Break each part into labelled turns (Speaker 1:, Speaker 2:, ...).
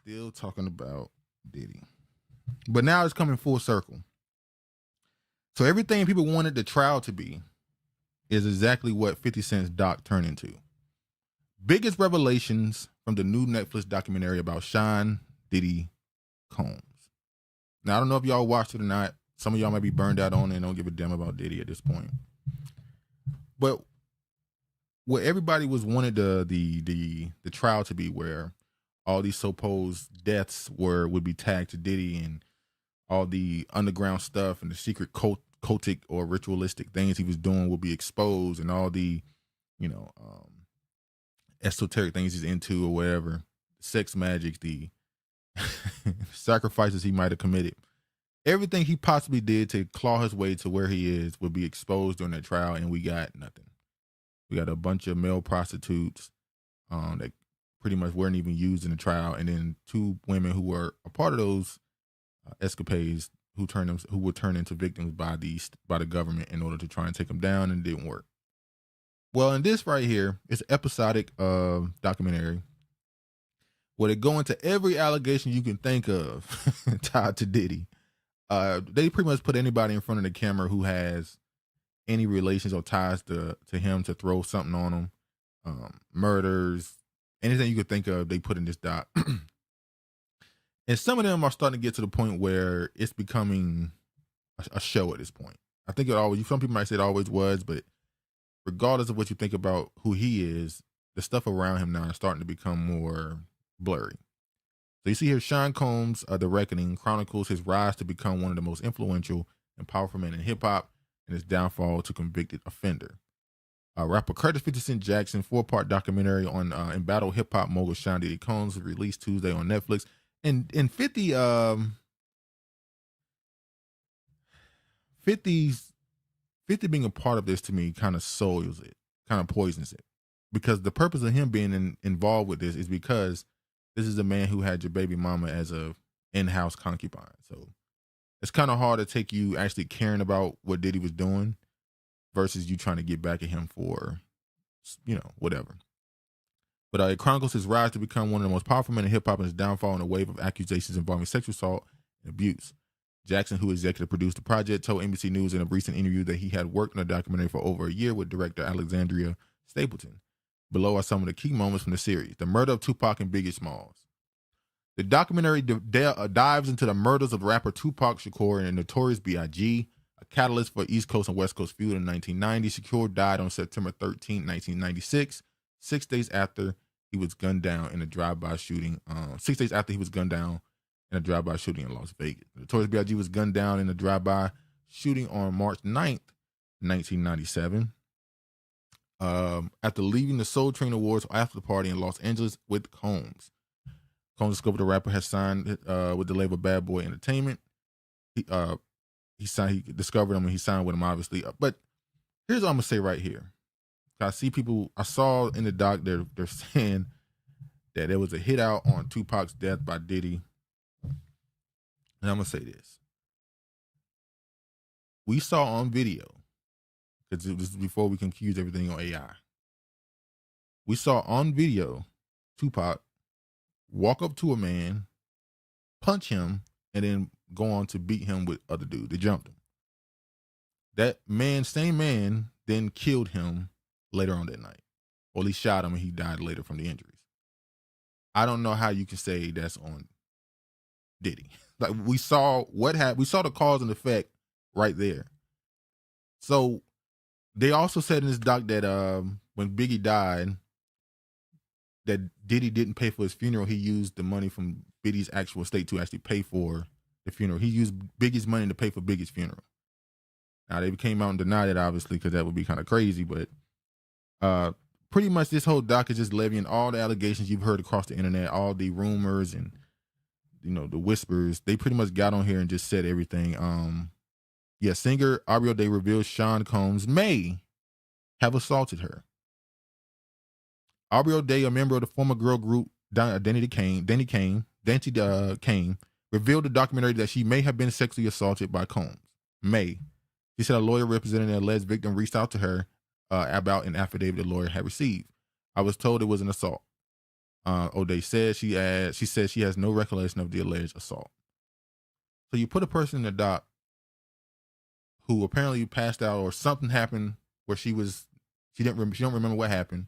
Speaker 1: Still talking about Diddy. But now it's coming full circle. So everything people wanted the trial to be is exactly what 50 Cent's doc turned into. Biggest revelations from the new Netflix documentary about Sean Diddy Combs. Now, I don't know if y'all watched it or not. Some of y'all might be burned out on it and don't give a damn about Diddy at this point. But what everybody was wanted the trial to be, where all these supposed deaths would be tagged to Diddy, and all the underground stuff and the secret cultic or ritualistic things he was doing will be exposed, and all the, esoteric things he's into or whatever, sex magic, the sacrifices he might have committed. Everything he possibly did to claw his way to where he is would be exposed during that trial, and we got nothing. We got a bunch of male prostitutes that pretty much weren't even used in the trial, and then two women who were a part of those escapades who would turn into victims by the government in order to try and take them down, and it didn't work. Well, in this right here, it's an episodic documentary where they go into every allegation you can think of tied to Diddy. They pretty much put anybody in front of the camera who has any relations or ties to him to throw something on him. Murders, anything you could think of, they put in this doc. And some of them are starting to get to the point where it's becoming a show at this point. I think some people might say it always was, but regardless of what you think about who he is, the stuff around him now is starting to become more blurry. So you see here, Sean Combs, The Reckoning, chronicles his rise to become one of the most influential and powerful men in hip-hop, and his downfall to convicted offender. Rapper Curtis 50 Cent Jackson 4-part documentary on embattled hip-hop mogul Sean Diddy Combs was released Tuesday on Netflix. And 50 being a part of this, to me, kind of soils it, kind of poisons it. Because the purpose of him being involved with this is because this is a man who had your baby mama as a in-house concubine. So it's kind of hard to take you actually caring about what Diddy was doing versus you trying to get back at him for, whatever. But it chronicles his rise to become one of the most powerful men in hip-hop and his downfall in a wave of accusations involving sexual assault and abuse. Jackson, who executive produced the project, told NBC News in a recent interview that he had worked on a documentary for over a year with director Alexandria Stapleton. Below are some of the key moments from the series: the murder of Tupac and Biggie Smalls. The documentary dives into the murders of rapper Tupac Shakur and Notorious B.I.G., a catalyst for East Coast and West Coast feud in 1990. Shakur died on September 13, 1996, 6 days after he was gunned down in a drive-by shooting. 6 days after he was gunned down in a drive-by shooting in Las Vegas. Notorious B.I.G. was gunned down in a drive-by shooting on March 9th, 1997. After leaving the Soul Train Awards after the party in Los Angeles with Combs. Combs discovered the rapper had signed with the label Bad Boy Entertainment. He discovered him and he signed with him, obviously. But here's what I'm gonna say right here. I saw in the doc they're saying that there was a hit out on Tupac's death by Diddy. And I'm gonna say this. We saw on video, because this is before we confuse everything on AI. We saw on video Tupac walk up to a man, punch him, and then go on to beat him with other dudes. They jumped him. That same man, then killed him later on that night. Or at least shot him and he died later from the injuries. I don't know how you can say that's on Diddy. Like, we saw what happened. We saw the cause and effect right there. So they also said in this doc that when Biggie died, that Diddy didn't pay for his funeral. He used the money from Biggie's actual estate to actually pay for the funeral. He used Biggie's money to pay for Biggie's funeral. Now, they came out and denied it, obviously, because that would be kind of crazy. But pretty much this whole doc is just levying all the allegations you've heard across the internet, all the rumors and, the whispers. They pretty much got on here and just said everything. Singer Ariel Day reveals Sean Combs may have assaulted her. Ariel Day, a member of the former girl group Danny Kane, revealed the documentary that she may have been sexually assaulted by Combs. She said a lawyer representing the alleged victim reached out to her about an affidavit the lawyer had received. I was told it was an assault. O'Day said she said she has no recollection of the alleged assault. So you put a person in the dock who apparently passed out or something happened where she don't remember what happened.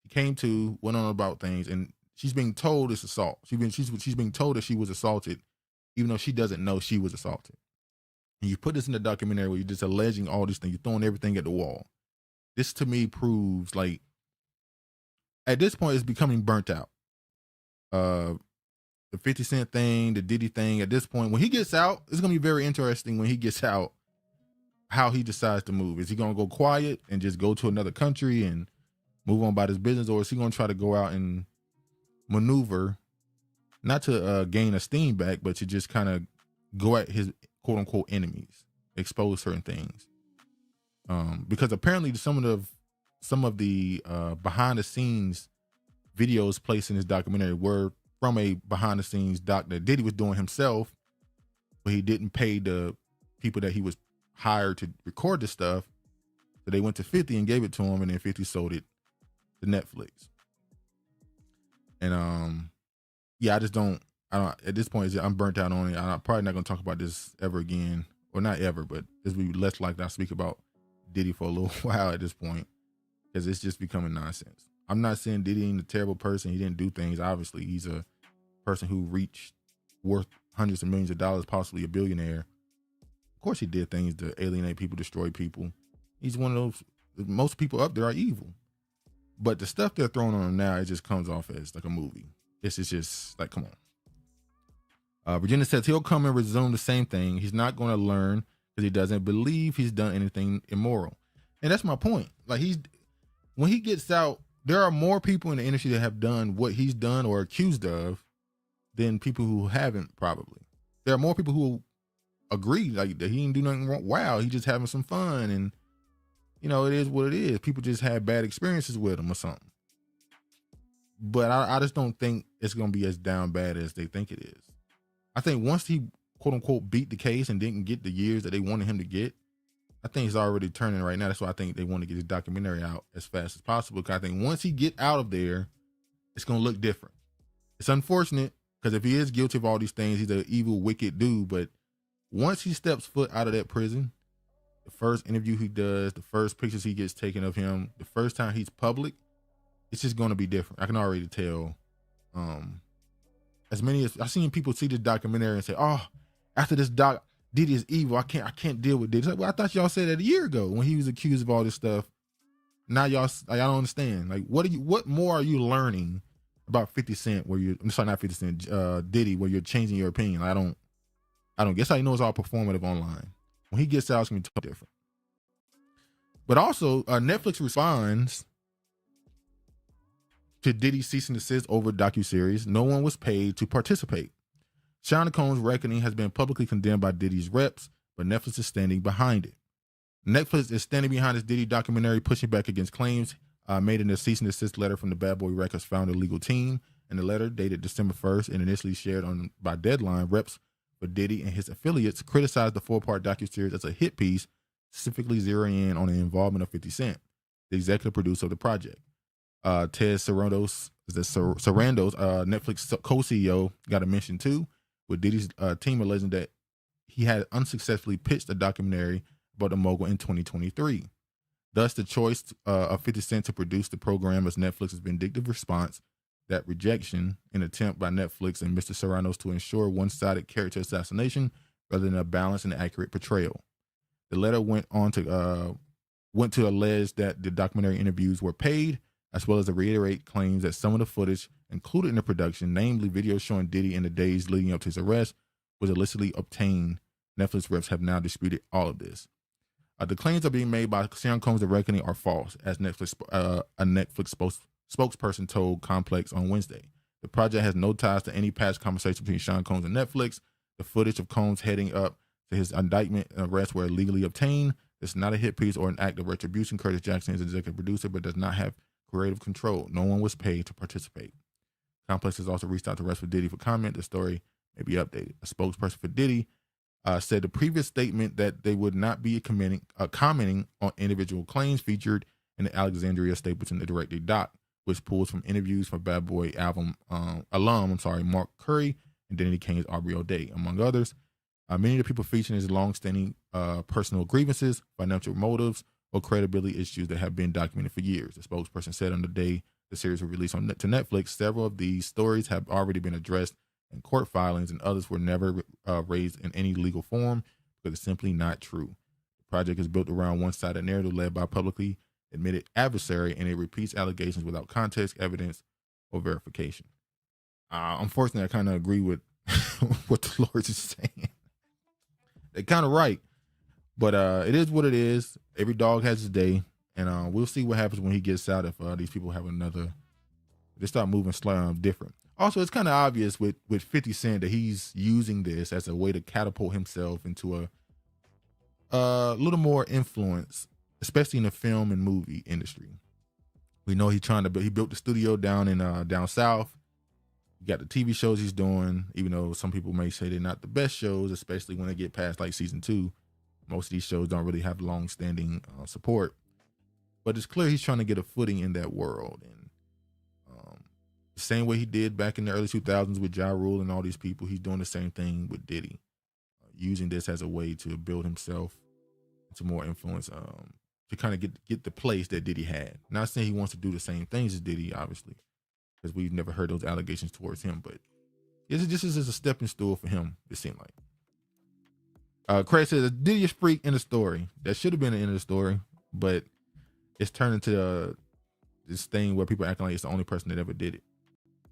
Speaker 1: She came to, went on about things, and she's being told it's assault. She's being told that she was assaulted, even though she doesn't know she was assaulted. And you put this in the documentary where you're just alleging all these things, you're throwing everything at the wall. This to me proves, like, at this point it's becoming burnt out. The 50 Cent thing, the Diddy thing, at this point, when he gets out, it's gonna be very interesting when he gets out, how he decides to move. Is he gonna go quiet and just go to another country and move on about his business, or is he gonna try to go out and maneuver, not to gain esteem back, but to just kind of go at his quote unquote enemies, expose certain things? Because apparently some of the behind the scenes videos placed in this documentary were from a behind the scenes doc that Diddy was doing himself, but he didn't pay the people that he was hired to record this stuff. So they went to 50 and gave it to him, and then 50 sold it to Netflix. And yeah, I don't at this point I'm burnt out on it. I'm probably not gonna talk about this ever again, or not ever, but it's be less likely I speak about Diddy for a little while at this point, because it's just becoming nonsense. I'm not saying Diddy ain't a terrible person. He didn't do things. Obviously, he's a person who reached worth hundreds of millions of dollars, possibly a billionaire. Of course, he did things to alienate people, destroy people. He's one of those. Most people up there are evil, but the stuff they're throwing on him now, it just comes off as like a movie. It's just like, come on. Virginia says he'll come and resume the same thing. He's not going to learn because he doesn't believe he's done anything immoral, and that's my point. Like, when he gets out, there are more people in the industry that have done what he's done or accused of than people who haven't. Probably there are more people who agree like that he didn't do nothing wrong. Wow, he just having some fun, and it is what it is. People just had bad experiences with him or something. But I just don't think it's gonna be as down bad as they think it is. I think once he quote unquote beat the case and didn't get the years that they wanted him to get, I think he's already turning right now. That's why I think they want to get his documentary out as fast as possible. Because I think once he get out of there, it's gonna look different. It's unfortunate because if he is guilty of all these things, he's an evil, wicked dude. But once he steps foot out of that prison, the first interview he does, the first pictures he gets taken of him, the first time he's public, it's just going to be different. I can already tell. As many as I've seen people see this documentary and say, "Oh, after this doc, Diddy is evil. I can't deal with Diddy." Like, well, I thought y'all said that a year ago when he was accused of all this stuff. Now y'all, I don't understand. Like, what more are you learning about 50 Cent? I'm sorry, not 50 Cent, Diddy, where you're changing your opinion? I don't guess how you know it's all performative online. When he gets out, it's gonna be totally different. But also, Netflix responds to Diddy's cease and desist over docuseries. No one was paid to participate. Sean Combs' reckoning has been publicly condemned by Diddy's reps, but Netflix is standing behind it. Netflix is standing behind this Diddy documentary, pushing back against claims made in a cease and desist letter from the Bad Boy Records founder legal team. In the letter, dated December 1st and initially shared by Deadline, reps for Diddy and his affiliates criticized the 4-part docuseries as a hit piece, specifically zeroing in on the involvement of 50 Cent, the executive producer of the project. Ted Sarandos, Netflix co-CEO, got a mention too, with Diddy's team alleging that he had unsuccessfully pitched a documentary about the mogul in 2023. Thus, the choice of 50 Cent to produce the program as Netflix's vindictive response, that rejection, an attempt by Netflix and Mr. Serranos to ensure one-sided character assassination rather than a balanced and accurate portrayal. The letter went to allege that the documentary interviews were paid, as well as to reiterate claims that some of the footage included in the production, namely videos showing Diddy in the days leading up to his arrest, was illicitly obtained. Netflix reps have now disputed all of this. The claims are being made by Sean Combs' The Reckoning are false, as a Netflix spokesperson told Complex on Wednesday. The project has no ties to any past conversation between Sean Combs and Netflix. The footage of Combs heading up to his indictment and arrest were illegally obtained. It's not a hit piece or an act of retribution. Curtis Jackson is executive producer, but does not have creative control. No one was paid to participate. Complex has also reached out to rest for Diddy for comment. The story may be updated. A spokesperson for Diddy said the previous statement that they would not be commenting on individual claims featured in the Alexandria Stapleton directed doc which pulls from interviews from Bad Boy album alum, Mark Curry and Danny Kane's Aubrey O'Day, among others. Many of the people featured his long-standing personal grievances, financial motives, or credibility issues that have been documented for years. The spokesperson said on the day the series was released to Netflix, several of these stories have already been addressed in court filings, and others were never raised in any legal form because it's simply not true. The project is built around one-sided narrative led by a publicly admitted adversary, and it repeats allegations without context, evidence, or verification. Unfortunately, I kind of agree with what the lawyers are saying. They're kind of right, but it is what it is. Every dog has his day, and we'll see what happens when he gets out if these people have they start moving slightly different. Also, it's kind of obvious with 50 Cent that he's using this as a way to catapult himself into a little more influence, especially in the film and movie industry. We know he built the studio down south. You got the TV shows he's doing, even though some people may say they're not the best shows, especially when they get past like season 2. Most of these shows don't really have long-standing support. But it's clear he's trying to get a footing in that world. And the same way he did back in the early 2000s with Ja Rule and all these people, he's doing the same thing with Diddy, using this as a way to build himself into more influence, to kind of get the place that Diddy had. Not saying he wants to do the same things as Diddy, obviously, because we've never heard those allegations towards him, but this is a stepping stool for him, it seemed like. Craig says, Diddy is freak in the story. That should have been the end of the story, but it's turned into this thing where people acting like it's the only person that ever did it.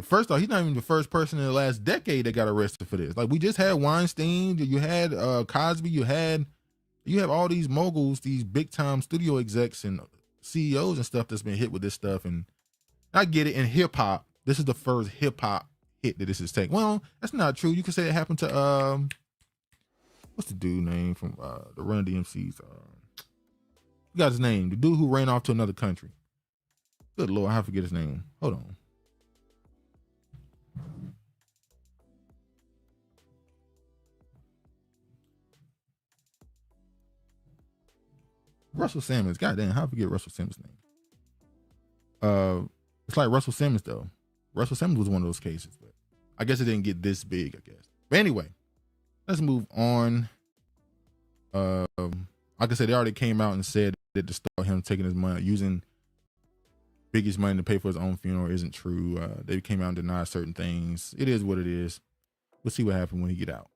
Speaker 1: First off, he's not even the first person in the last decade that got arrested for this. Like, we just had Weinstein, you had Cosby, you have all these moguls, these big time studio execs and CEOs and stuff that's been hit with this stuff. And I get it. In hip hop, this is the first hip hop hit that this is taking. Well, that's not true. You could say it happened to what's the dude name from the Run DMC's? You got his name, the dude who ran off to another country. Good Lord, I forget his name. Hold on. Russell Simmons. Goddamn, how I forget Russell Simmons' name? It's like Russell Simmons though. Russell Simmons was one of those cases, but I guess it didn't get this big, I guess. But anyway, let's move on. Like I said, they already came out and said that the story of him taking his money, using Biggie's money to pay for his own funeral isn't true. They came out and denied certain things. It is what it is. We'll see what happens when he get out.